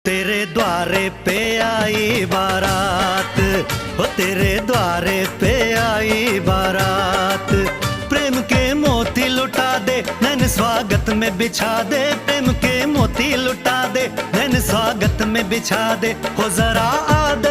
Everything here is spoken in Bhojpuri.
तेरे द्वारे पे आई बारात, हो तेरे द्वारे पे आई बारात। प्रेम के मोती लुटा दे नैन स्वागत में बिछा दे, प्रेम के मोती लुटा दे नैन स्वागत में बिछा दे। हो जरा आदर